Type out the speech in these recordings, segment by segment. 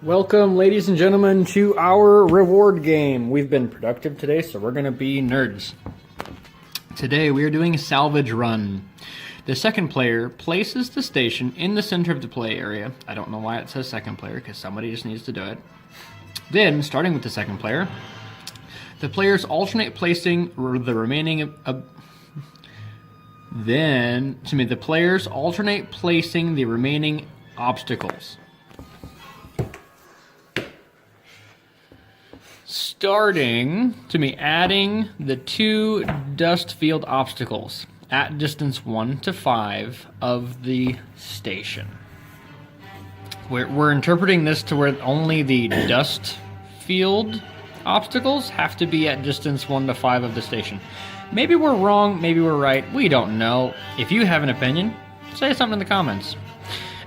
Welcome, ladies and gentlemen, to our reward game. We've been productive today, so we're going to be nerds. Today we are doing Salvage Run. The second player places the station in the center of the play area. I don't know why it says second player, because somebody just needs to do it. Then, starting with the second player, the players alternate placing the remaining... the players alternate placing the remaining obstacles. Adding the two dust field obstacles at distance 1 to 5 of the station. We're interpreting this to where only the dust field obstacles have to be at distance 1 to 5 of the station. Maybe we're wrong, maybe we're right, we don't know. If you have an opinion, say something in the comments.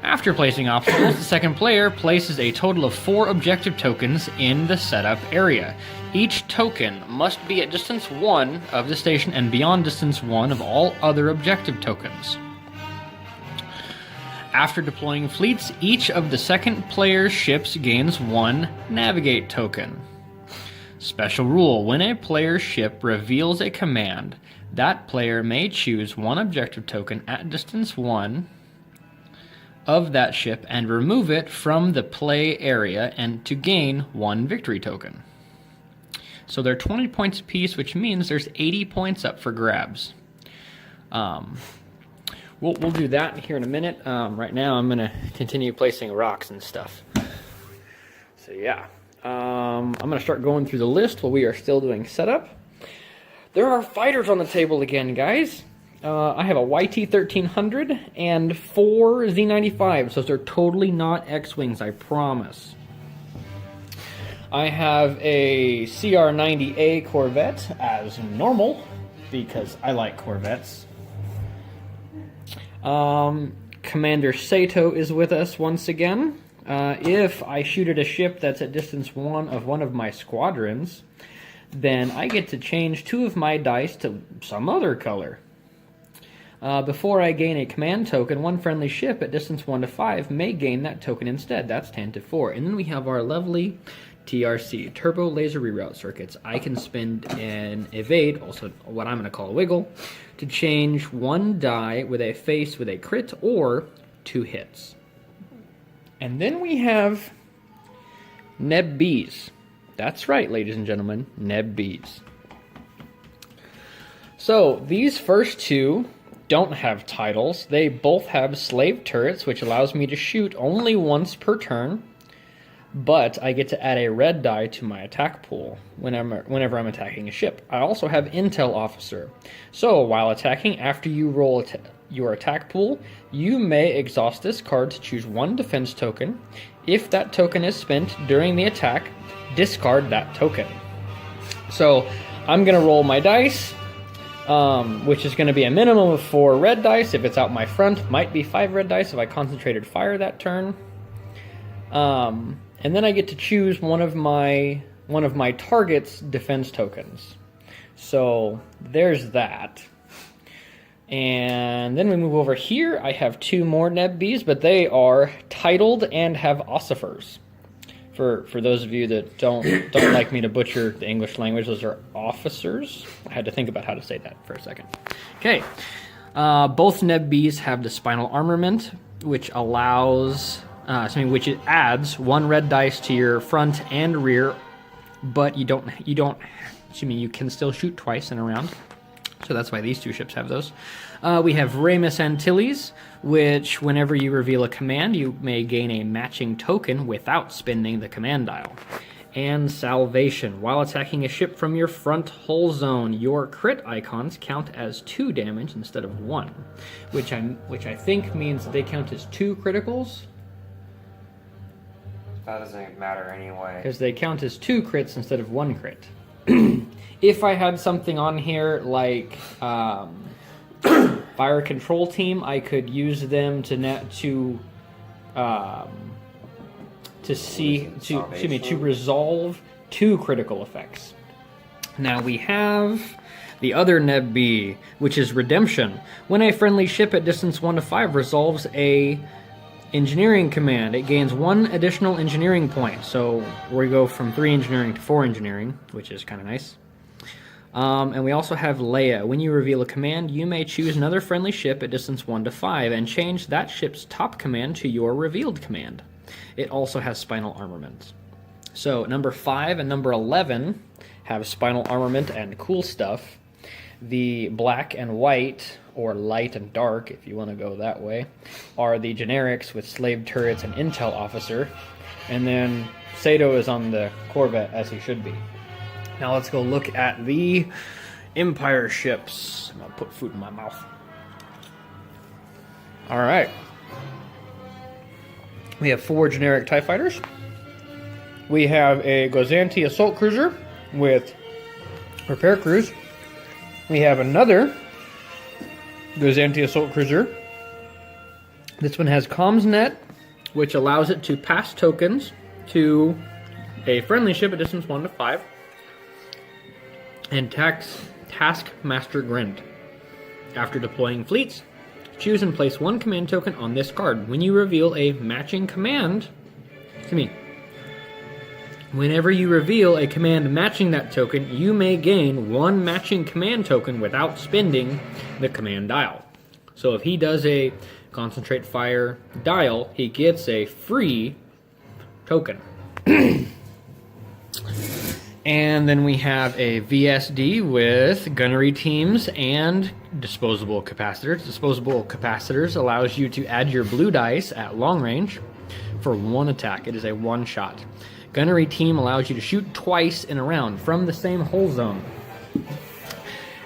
After placing obstacles, the second player places a total of 4 objective tokens in the setup area. Each token must be at distance 1 of the station and beyond distance 1 of all other objective tokens. After deploying fleets, each of the second player's ships gains 1 navigate token. Special rule: when a player's ship reveals a command, that player may choose 1 objective token at distance 1 of that ship and remove it from the play area and to gain 1 victory token. So they're 20 points apiece, which means there's 80 points up for grabs. We'll do that here in a minute. Right now I'm going to continue placing rocks and stuff. So yeah, I'm going to start going through the list while we are still doing setup. There are fighters on the table again, guys. I have a YT-1300 and 4 Z-95s. Those are totally not X-Wings, I promise. I have a CR-90A Corvette as normal, because I like Corvettes. Commander Sato is with us once again. If I shoot at a ship that's at distance 1 of one of my squadrons, then I get to change 2 of my dice to some other color. Before I gain a command token, 1 friendly ship at distance 1 to 5 may gain that token instead. That's 10 to 4. And then we have our lovely TRC, Turbo Laser Reroute Circuits. I can spend an evade, also what I'm going to call a wiggle, to change 1 die with a face with a crit or 2 hits. And then we have Neb Bees. That's right, ladies and gentlemen, Neb Bees. So these first 2 don't have titles. They both have slave turrets, which allows me to shoot only once per turn, but I get to add a red die to my attack pool whenever I'm attacking a ship. I also have Intel Officer. So while attacking, after you roll your attack pool, you may exhaust this card to choose 1 defense token. If that token is spent during the attack, discard that token. So I'm going to roll my dice, which is going to be a minimum of 4 red dice. If it's out my front, might be 5 red dice if I concentrated fire that turn. And then I get to choose one of my target's defense tokens. So there's that. And then we move over here. I have 2 more Neb Bees, but they are titled and have ossifers. For those of you that don't like me to butcher the English language, those are officers. I had to think about how to say that for a second. Okay, both Neb Bees have the spinal armament, which allows, which it adds 1 red dice to your front and rear, but you can still shoot twice in a round. So that's why these 2 ships have those. We have Raymus Antilies, which whenever you reveal a command, you may gain a matching token without spending the command dial. And Salvation. While attacking a ship from your front hull zone, your crit icons count as 2 damage instead of 1, which I think means they count as 2 criticals. That doesn't matter anyway. Because they count as 2 crits instead of 1 crit. If I had something on here like Fire Control Team, I could use them to resolve 2 critical effects. Now we have the other Neb B, which is Redemption. When a friendly ship at distance 1 to 5 resolves a Engineering command. It gains 1 additional engineering point. So we go from 3 engineering to 4 engineering, which is kind of nice. And we also have Leia. When you reveal a command, you may choose another friendly ship at distance 1 to 5 and change that ship's top command to your revealed command. It also has spinal armament. So number 5 and number 11 have spinal armament and cool stuff. The black and white, or light and dark, if you want to go that way, are the generics with slave turrets and intel officer. And then Sato is on the Corvette, as he should be. Now let's go look at the Empire ships. I'm going to put food in my mouth. Alright. We have 4 generic TIE fighters. We have a Gozanti assault cruiser with repair crews. We have another Gozanti assault cruiser. This one has comms net, which allows it to pass tokens to a friendly ship at distance 1 to 5. And Taskmaster Grint. After deploying fleets, choose and place 1 command token on this card. When you reveal a matching command, whenever you reveal a command matching that token, you may gain 1 matching command token without spending the command dial. So if he does a concentrate fire dial, he gets a free token. And then we have a VSD with gunnery teams and disposable capacitors. Disposable capacitors allows you to add your blue dice at long range for 1 attack. It is a 1-shot. Gunnery team allows you to shoot twice in a round from the same hull zone.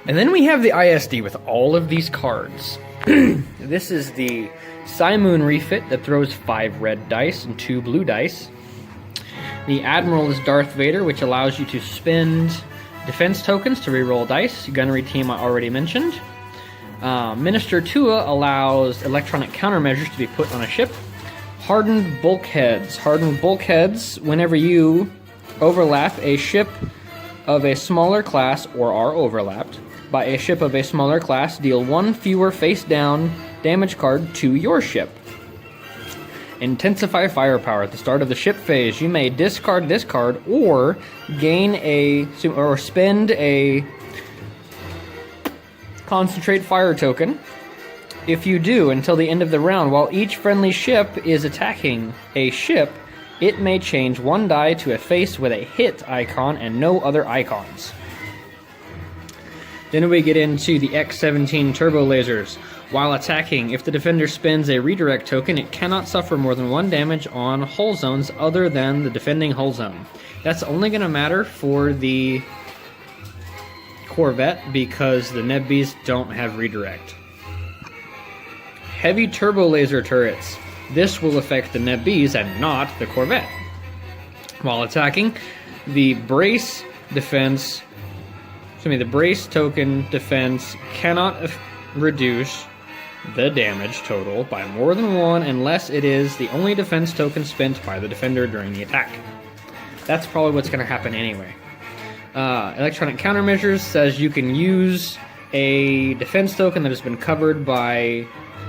And then we have the ISD with all of these cards. This is the Simoon refit that throws 5 red dice and 2 blue dice. The Admiral is Darth Vader, which allows you to spend defense tokens to reroll dice. Gunnery team I already mentioned. Minister Tua allows electronic countermeasures to be put on a ship. Hardened bulkheads. Hardened bulkheads, whenever you overlap a ship of a smaller class or are overlapped by a ship of a smaller class, deal 1 fewer face-down damage card to your ship. Intensify firepower. At the start of the ship phase, you may discard this card or spend a concentrate fire token. If you do, until the end of the round, while each friendly ship is attacking a ship, it may change 1 die to a face with a hit icon and no other icons. Then we get into the X-17 turbo lasers. While attacking, if the defender spends a redirect token, it cannot suffer more than 1 damage on hull zones other than the defending hull zone. That's only going to matter for the Corvette because the Neb Bees don't have redirect. Heavy turbo laser turrets. This will affect the Neb Bees and not the Corvette. While attacking, the brace token defense cannot reduce the damage total by more than 1 unless it is the only defense token spent by the defender during the attack. That's probably what's going to happen anyway. Electronic countermeasures says you can use a defense token that has been covered by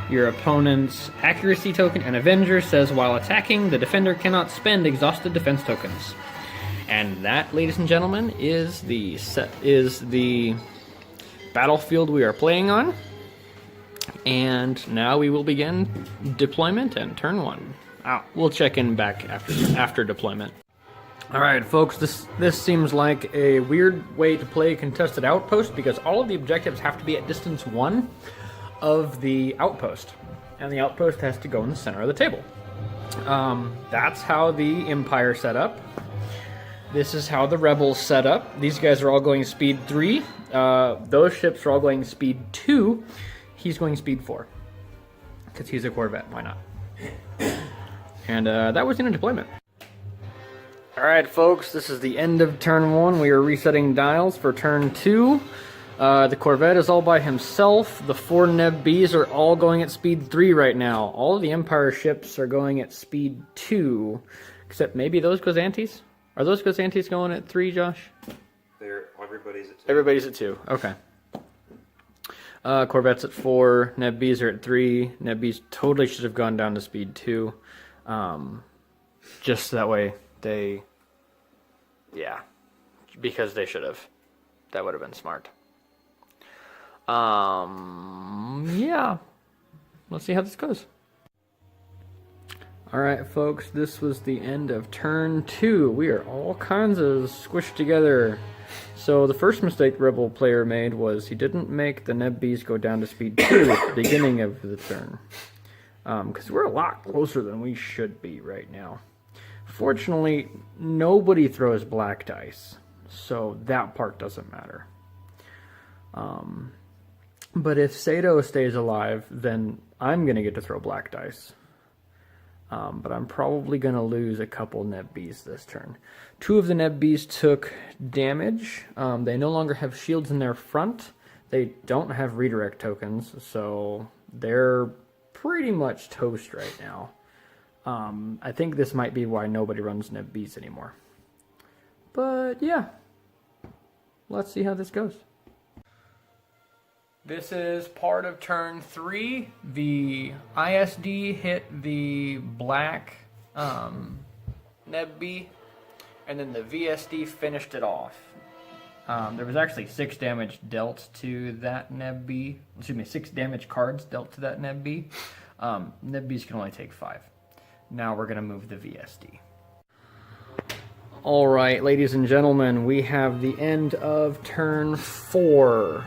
your opponent's accuracy token, and Avenger says while attacking, the defender cannot spend exhausted defense tokens. And that, ladies and gentlemen, is the battlefield we are playing on. And now we will begin deployment and turn 1. We'll check in back after deployment. Alright folks, this seems like a weird way to play Contested Outpost because all of the objectives have to be at distance 1 of the outpost. And the outpost has to go in the center of the table. That's how the Empire set up. This is how the Rebels set up. These guys are all going speed 3. Those ships are all going speed 2. He's going speed 4. Because he's a Corvette, why not? And that was in a deployment. Alright folks, this is the end of turn 1. We are resetting dials for turn 2. The Corvette is all by himself. The 4 Neb Bees are all going at speed 3 right now. All of the Empire ships are going at speed 2. Except maybe those Gozantis? Are those Gozantis going at 3, Josh? Everybody's at 2. Everybody's at 2, okay. Corvettes at 4, Neb Bs are at 3. Neb Bs totally should have gone down to speed 2. Just that way they, yeah, because they should have. That would have been smart. Yeah. Let's see how this goes. Alright, folks, this was the end of turn 2. We are all kinds of squished together. So the first mistake the Rebel player made was he didn't make the Neb Bs go down to speed 2 at the beginning of the turn. Because we're a lot closer than we should be right now. Fortunately, nobody throws black dice, so that part doesn't matter. But if Sato stays alive, then I'm going to get to throw black dice. But I'm probably going to lose a couple Neb Bs this turn. 2 of the Neb Bs took damage. They no longer have shields in their front. They don't have redirect tokens, so they're pretty much toast right now. I think this might be why nobody runs Neb Bs anymore. But yeah, let's see how this goes. This is part of turn 3. The ISD hit the black Neb B, and then the VSD finished it off. There was actually 6 damage dealt to that Neb B. Excuse me, 6 damage cards dealt to that Neb B. Neb Bs can only take 5. Now we're going to move the VSD. Alright, ladies and gentlemen, we have the end of turn 4.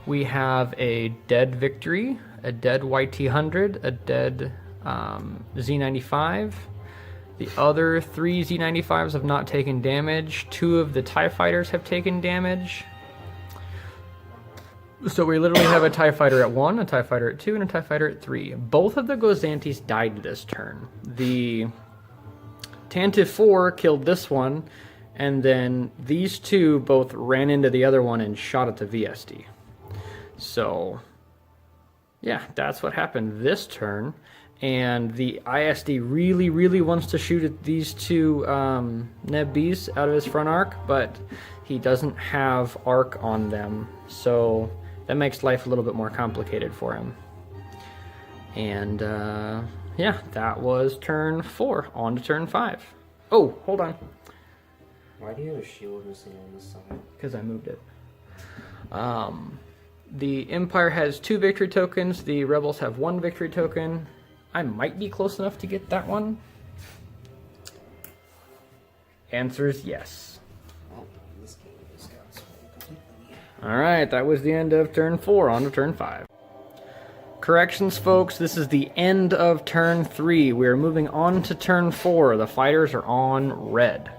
We have a dead Victory, a dead YT-100, a dead Z-95. The other 3 Z-95s have not taken damage. 2 of the TIE Fighters have taken damage. So we literally have a TIE Fighter at 1, a TIE Fighter at 2, and a TIE Fighter at 3. Both of the Gozantis died this turn. The Tantive 4 killed this one, and then these 2 both ran into the other one and shot at the VSD. So, yeah, that's what happened this turn. And the ISD really, really wants to shoot at these 2 Neb Bs out of his front arc, but he doesn't have arc on them. So that makes life a little bit more complicated for him. And, yeah, that was turn 4. On to turn 5. Oh, hold on. Why do you have a shield missing on this side? Because I moved it. The Empire has 2 victory tokens. The Rebels have 1 victory token. I might be close enough to get that one. Answer is yes. Oh, this game just got swung completely. Alright, that was the end of turn 4. On to turn 5. Corrections, folks. This is the end of turn 3. We are moving on to turn 4. The fighters are on red.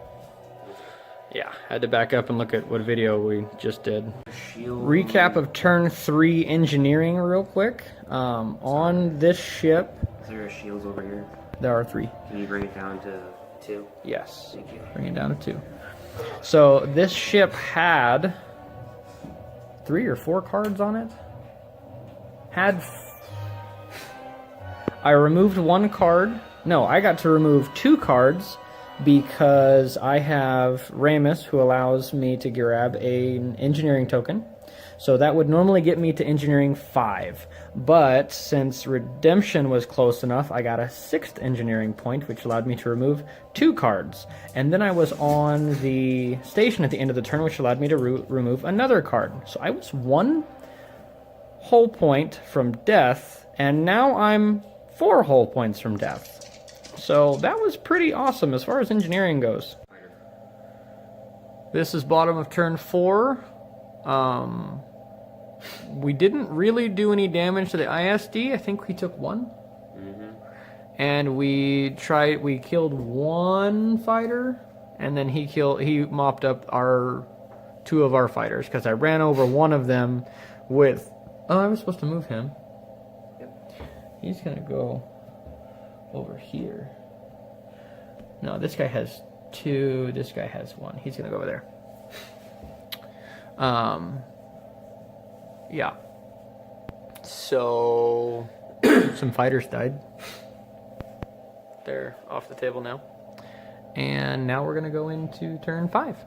Yeah, had to back up and look at what video we just did. Recap of turn 3 engineering real quick. On this ship... Is there a shields over here? There are 3. Can you bring it down to 2? Yes. Thank you. Bring it down to 2. So this ship had 3 or 4 cards on it. I removed 1 card. No, I got to remove 2 cards because I have Raymus, who allows me to grab an engineering token. So that would normally get me to engineering 5. But since redemption was close enough, I got a 6th engineering point, which allowed me to remove 2 cards. And then I was on the station at the end of the turn, which allowed me to remove another card. So I was 1 whole point from death, and now I'm 4 whole points from death. So that was pretty awesome as far as engineering goes. This is bottom of turn 4. We didn't really do any damage to the ISD. I think we took 1. Mm-hmm. And we killed 1 fighter, and then he mopped up 2 of our fighters because I ran over 1 of them with... Oh, I was supposed to move him. Yep. He's gonna go over here. No, this guy has 2, this guy has 1. He's gonna go over there. Yeah. So some fighters died. They're off the table now. And now we're gonna go into turn 5.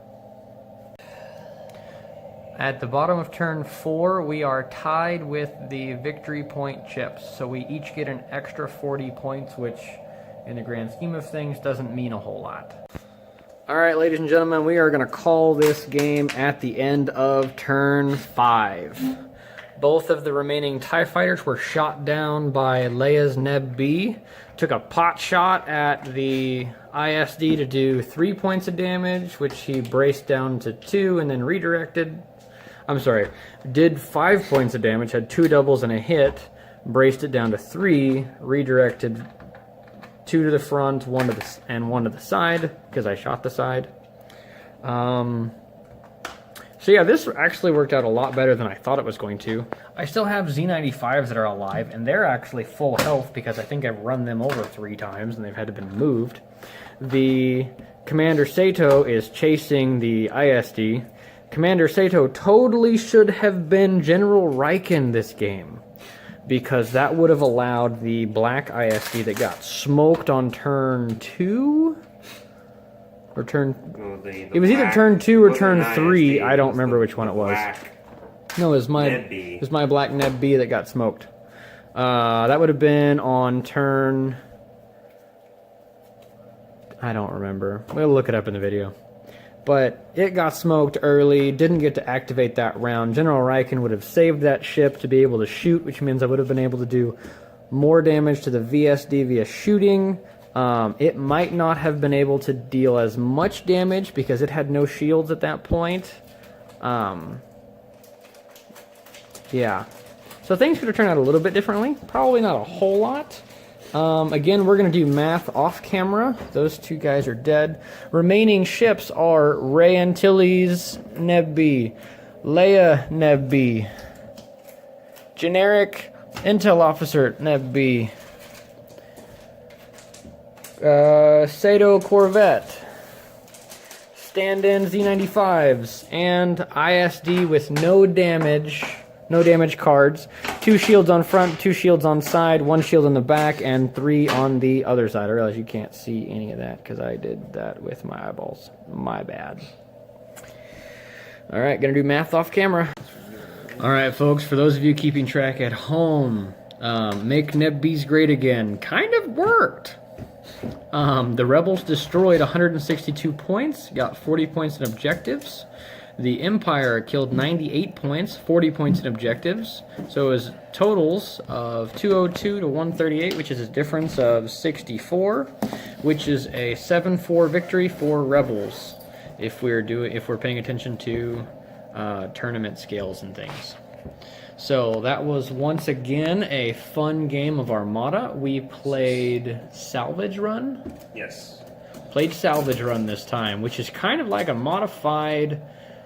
At the bottom of turn 4, we are tied with the victory point chips. So we each get an extra 40 points, which in the grand scheme of things doesn't mean a whole lot. Alright, ladies and gentlemen, we are going to call this game at the end of turn 5. Both of the remaining TIE fighters were shot down by Leia's Neb B. Took a pot shot at the ISD to do 3 points of damage, which he braced down to 2 and then redirected. I'm sorry, did 5 points of damage, had 2 doubles and a hit, braced it down to 3, redirected 2 to the front, 1 to the and 1 to the side because I shot the side. So yeah, this actually worked out a lot better than I thought it was going to. I still have Z95s that are alive, and they're actually full health because I think I've run them over 3 times and they've had to been moved. The Commander Sato is chasing the ISD. Commander Sato totally should have been General Riken this game, because that would have allowed the black ISD that got smoked on turn 2? Or turn... it was either turn 2 or turn 3. I don't remember which one it was. No, it was my black Neb B that got smoked. That would have been on turn... I don't remember. We'll look it up in the video. But it got smoked early, didn't get to activate that round. General Riken would have saved that ship to be able to shoot, which means I would have been able to do more damage to the VSD via shooting. It might not have been able to deal as much damage because it had no shields at that point. Yeah. So things could have turned out a little bit differently. Probably not a whole lot. Again, we're going to do math off camera. Those 2 guys are dead. Remaining ships are Raymus Antilies, Neb B, Leia Neb B, Generic Intel Officer Neb B, Sato Corvette, stand-in Z95s, and ISD with no damage cards. 2 shields on front, 2 shields on side, 1 shield on the back, and 3 on the other side. I realize you can't see any of that because I did that with my eyeballs. My bad. Alright, gonna do math off camera. Alright, folks, for those of you keeping track at home, make Neb B's great again. Kind of worked. The Rebels destroyed 162 points, got 40 points in objectives. The Empire killed 98 points, 40 points in objectives. So it was totals of 202 to 138, which is a difference of 64, which is a 7-4 victory for Rebels. If we're paying attention to tournament scales and things. So that was once again a fun game of Armada. We played Salvage Run. Yes. Played Salvage Run this time, which is kind of like a modified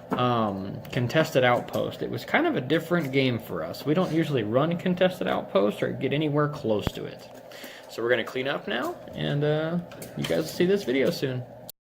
Contested Outpost. It was kind of a different game for us. We don't usually run Contested Outpost or get anywhere close to it. So we're going to clean up now, and you guys will see this video soon.